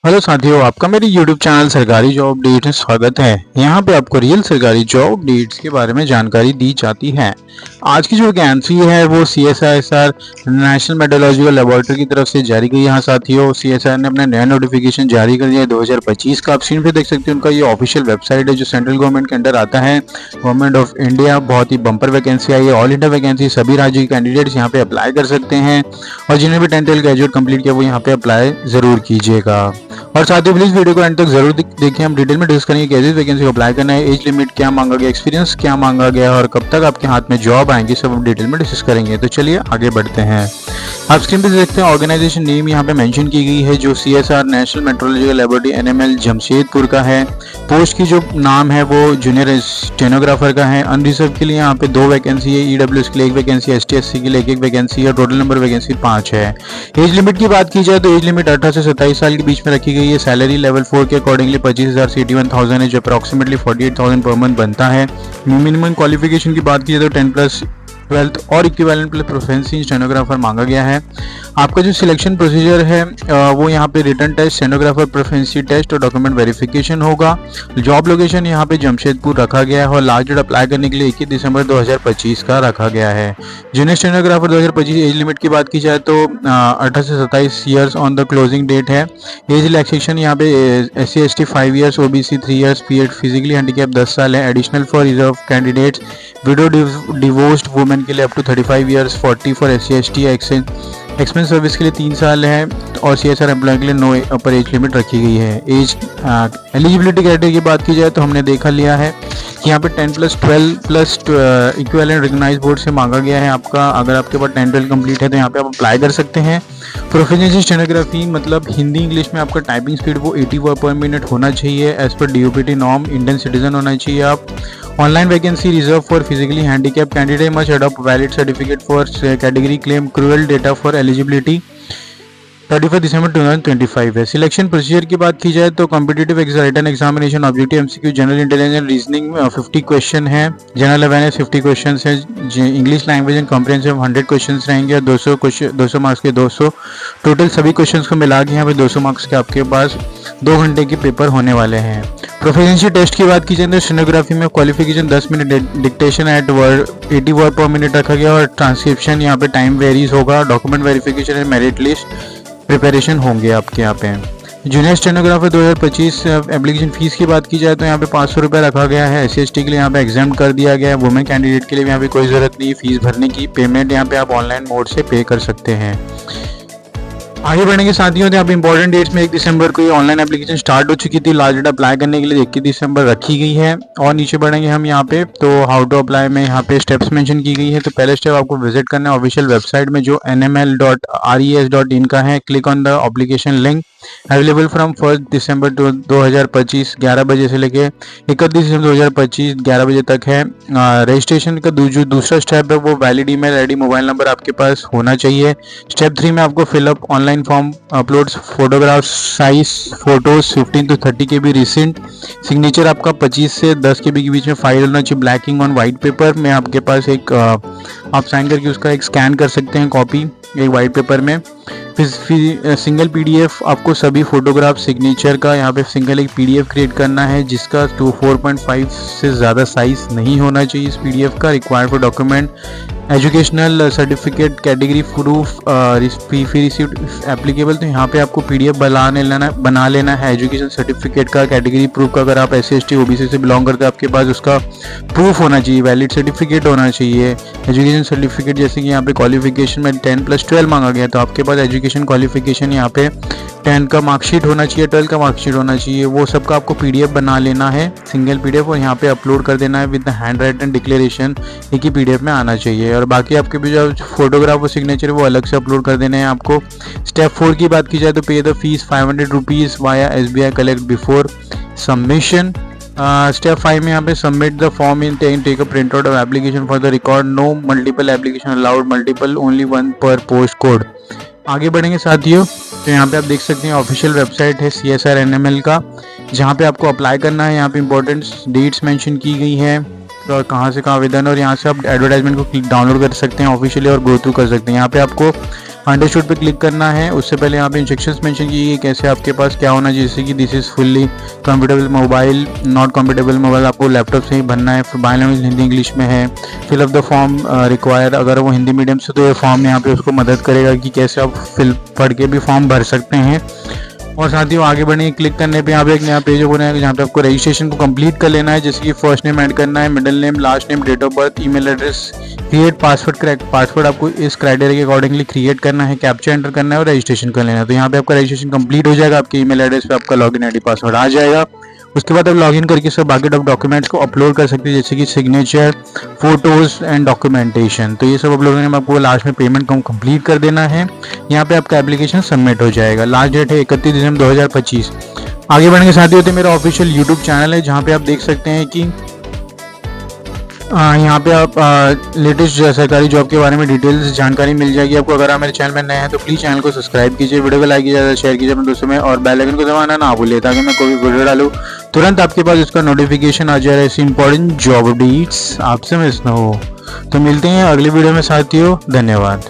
Hello साथियों, आपका मेरे YouTube चैनल सरकारी जॉब अपडेट में स्वागत है। यहाँ पे आपको रियल सरकारी जॉब अपडेट्स के बारे में जानकारी दी जाती है। आज की जो वैकेंसी है वो CSIR नेशनल मेट्रोलॉजिकल लेबोरेटरी की तरफ से जारी की। यहाँ साथियों CSIR ने अपना नया नोटिफिकेशन जारी कर दिया है 2025 का। आप स्क्रीन पे देख सकते हैं उनका ये ऑफिशियल वेबसाइट है जो सेंट्रल गवर्नमेंट के अंडर आता है, गवर्नमेंट ऑफ इंडिया। बहुत ही बम्पर वैकेंसी आई है, ऑल इंडिया वैकेंसी। सभी राज्य के कैंडिडेट्स यहाँ पे अप्लाई कर सकते हैं और जिन्हें भी 10th ग्रेजुएट कंप्लीट किया वो यहाँ पे अप्लाई जरूर कीजिएगा। और साथियों प्लीज वीडियो को एंड तक जरूर देखें। हम डिटेल में डिस्कस करेंगे कैसे वैकेंसी को अप्लाई करना है, एज लिमिट क्या मांगा गया, एक्सपीरियंस क्या मांगा गया और कब तक आपके हाथ में जॉब आएंगी, सब हम डिटेल में डिस्कस करेंगे। तो चलिए आगे बढ़ते हैं। आप स्क्रीन पे देखते हैं ऑर्गेनाइजेशन नेम यहाँ पे मेंशन की गई है जो CSR national metallurgical laboratory NML Jamshedpur का है। पोस्ट की जो नाम है वो जूनियर स्टेनोग्राफर का है। अनरिजर्व के लिए यहाँ पे 2 वैकेंसी है, EWS के लिए 1 वैकेंसी, ST/SC के लिए 1 वैकेंसी है। टोटल नंबर वैकेंसी 5 है। एज लिमिट की बात की जाए तो एज लिमिट 18 से 27 साल के बीच में रखी गई है। सैलरी लेवल 4 के अकॉर्डिंगली 25,000 से 81,000 है जो अप्रॉक्सीमेटली 48,000 पर मंथ बनता है। मिनिमम क्वालिफिकेशन की बात की जाए तो 10+12 और इक्विवेलेंट प्लस प्रोफिशिएंसी इन स्टेनोग्राफर मांगा गया है। आपका जो सिलेक्शन प्रोसीजर है वो यहाँ पे written test, stenographer proficiency test और डॉक्यूमेंट वेरिफिकेशन होगा। जॉब लोकेशन यहाँ पे जमशेदपुर रखा गया है और लास्ट डेट अप्लाई करने के लिए 21 दिसंबर 2025 का रखा गया है। जूनियर स्टेनोग्राफर 2025 एज लिमिट की बात की जाए तो 18 से 27 years on the closing date है। एज रिलैक्सेशन यहाँ पे SC/ST 5 years, OBC 3 years, PH physically handicap 10 साल है। Additional for reserve candidates, widow divorced women के लिए up to 35 years, 40 for SC/ST। Expense service के लिए 3 साल है और CSR एम्प्लॉय के लिए नो अपर एज लिमिट रखी गई है। एज एलिजिबिलिटी क्राइटेरिया की बात की जाए तो हमने देखा लिया है कि यहाँ पे 10+12 इक्विवेलेंट रिकॉग्नाइज्ड बोर्ड से मांगा गया है आपका। अगर आपके पास 10-12 कंप्लीट है तो यहाँ पे आप अप्लाई कर सकते हैं। प्रोफिशिएंसी स्टेनोग्राफी मतलब हिंदी इंग्लिश में आपका टाइपिंग स्पीड वो 80 वर्ड पर मिनट होना चाहिए as per DOPT norm. Indian citizen होना चाहिए आप। Online vacancy reserve for physically handicap candidate must adopt valid certificate for category claim cruel data for eligibility 31 दिसंबर 2025 है। सिलेक्शन प्रोसीजर की बात की जाए तो competitive written examination, objective MCQ, general intelligence, reasoning 50 question है, जनरल अवेयरनेस 50 क्वेश्चन है, English language and comprehensive 100 question रहेंगे और 200 मार्क्स के 200 टोटल सभी क्वेश्चन को मिला के यहाँ पे 200 मार्क्स के आपके पास 2 घंटे के पेपर होने वाले हैं। प्रोफिशिएंसी टेस्ट की बात की जाए तो स्टेनोग्राफी में qualification 10 minute, dictation at word 80 word per minute रखा गया और ट्रांसक्रिप्शन यहाँ पे टाइम वेरीज होगा। Document verification and merit list preparation होंगे आपके यहाँ पे। जूनियर स्टेनोग्राफर 2025 एप्लीकेशन फीस की बात की जाए तो यहाँ पे 500 रुपये रखा गया है। SC/ST के लिए यहाँ पे एग्जाम कर दिया गया है। वुमेन कैंडिडेट के लिए भी यहाँ पे कोई ज़रूरत नहीं है फीस भरने की। पेमेंट यहाँ पे आप ऑनलाइन मोड से पे कर सकते हैं। आगे बढ़ेंगे साथियों, तो यहाँ पे इंपॉर्टेंट डेट्स में 1 दिसंबर को ये ऑनलाइन एप्लीकेशन स्टार्ट हो चुकी थी। लास्ट डेट अप्लाई करने के लिए 21 दिसंबर रखी गई है। और नीचे बढ़ेंगे हम यहाँ पे तो हाउ टू अप्लाई में यहाँ पे स्टेप्स मेंशन की गई है। तो पहले स्टेप आपको विजिट करना है ऑफिशियल वेबसाइट में जो nml.res.in का है। Click on the application link available from 1 दिसंबर 2025 11 बजे से लेके 31 दिसंबर 2025 11 बजे तक है। रजिस्ट्रेशन का जो दूसरा स्टेप है वो valid email ID, mobile number आपके पास होना चाहिए। स्टेप 3 में आपको fill up online form, uploads photograph size photos 15 to 30 KB recent, signature आपका 25 से 10 KB के बीच में फाइल होना चाहिए black ink on white paper में। आपके पास एक आप साइन करके उसका एक स्कैन कर सकते हैं कॉपी एक वाइट पेपर में। फिर सिंगल PDF आपको सभी फोटोग्राफ सिग्नेचर का यहाँ पे सिंगल एक PDF क्रिएट करना है जिसका 4.5 से ज़्यादा साइज नहीं होना चाहिए इस PDF का। Required for document educational certificate, category proof, fee received applicable. तो यहाँ पे आपको PDF बना लेना है एजुकेशन सर्टिफिकेट का, कैटेगरी प्रूफ का। अगर आप SC/ST OBC से बिलोंग करते हैं आपके पास उसका प्रूफ होना चाहिए, वैलिड सर्टिफिकेट होना चाहिए। एजुकेशन सर्टिफिकेट जैसे कि यहाँ पे क्वालिफिकेशन में 10+12 मांगा गया तो आपके पास एजुकेशन क्वालिफिकेशन यहाँ पे 10 का मार्कशीट होना चाहिए, 12 का मार्कशीट होना चाहिए। वो सब का आपको PDF बना लेना है सिंगल PDF और यहाँ पे अपलोड कर देना है with the hand written declaration, एक ही PDF में आना चाहिए। और बाकी आपके भी जो फोटोग्राफ और सिग्नेचर वो अलग से अपलोड कर देने हैं आपको। स्टेप 4 की बात की जाए तो pay the fees 500 rupees via SBI collect before submission. Step 5 में यहाँ पे submit the form in take a print out of application for the record, no multiple application allowed, multiple only 1 per post code. आगे बढ़ेंगे साथियों, तो यहाँ पे आप देख सकते हैं ऑफिशियल वेबसाइट है CSR NML का जहाँ पे आपको अप्लाई करना है। यहाँ पे इंपॉर्टेंट डेट्स मेंशन की गई है और कहाँ से कहाँ आवेदन, और यहाँ से आप एडवर्टाइजमेंट को डाउनलोड कर सकते हैं ऑफिशियली और गो थ्रू कर सकते हैं। यहाँ पे आपको अंडरस्टूड पे क्लिक करना है। उससे पहले यहाँ पे इंस्ट्रक्शंस मेंशन की गई कैसे आपके पास क्या होना चाहिए, जैसे कि this is fully comfortable mobile, not comfortable mobile आपको लैपटॉप से ही भरना है। फिर बाय लैंग्वेज हिंदी इंग्लिश में है। Fill up the form required, अगर वो हिंदी मीडियम से तो ये फॉर्म यहाँ पे उसको मदद करेगा कि कैसे आप पढ़ के भी फॉर्म भर सकते हैं। और साथ ही आगे बढ़ने क्लिक करने पे यहाँ पे एक नया पेज ओपन है जहाँ पे आपको रजिस्ट्रेशन को कंप्लीट कर लेना है, जैसे कि फर्स्ट नेम ऐड करना है, middle name, last name, date of birth, email address, create password. Correct password आपको इस क्राइटेरिया के अकॉर्डिंगली क्रिएट करना है, कैप्चा एंटर करना है और रजिस्ट्रेशन कर लेना है। तो यहाँ पे आपका रजिस्ट्रेशन कंप्लीट हो जाएगा, आपके ईमेल एड्रेस पे आपका लॉगिन आईडी पासवर्ड आ जाएगा। उसके बाद आप लॉगिन करके सब बाकी डॉक्यूमेंट्स को अपलोड कर सकते हैं, जैसे कि सिग्नेचर, फोटोज एंड डॉक्यूमेंटेशन। तो ये सब अपलोड करने में आपको लास्ट में पेमेंट को कंप्लीट कर देना है। यहाँ पे आपका एप्लीकेशन सबमिट हो जाएगा। लास्ट डेट है 31 दिसंबर 2025। आगे बढ़ने के साथ ही होते मेरा ऑफिशियल यूट्यूब चैनल है जहाँ पे आप देख सकते हैं कि यहाँ पे आप लेटेस्ट सरकारी जॉब के बारे में डिटेल्स जानकारी मिल जाएगी आपको। अगर आप मेरे चैनल में नए हैं तो प्लीज़ चैनल को सब्सक्राइब कीजिए, वीडियो को लाइक कीजिए, शेयर कीजिए अपने दोस्तों में और बेल आइकन को दबाना ना भूलिए ताकि मैं कोई भी वीडियो डालूँ तुरंत आपके पास उसका नोटिफिकेशन आ जाए। ऐसी इंपॉर्टेंट जॉब अपडेट्स आपसे मिस ना हो। तो मिलते हैं अगली वीडियो में साथियों, धन्यवाद।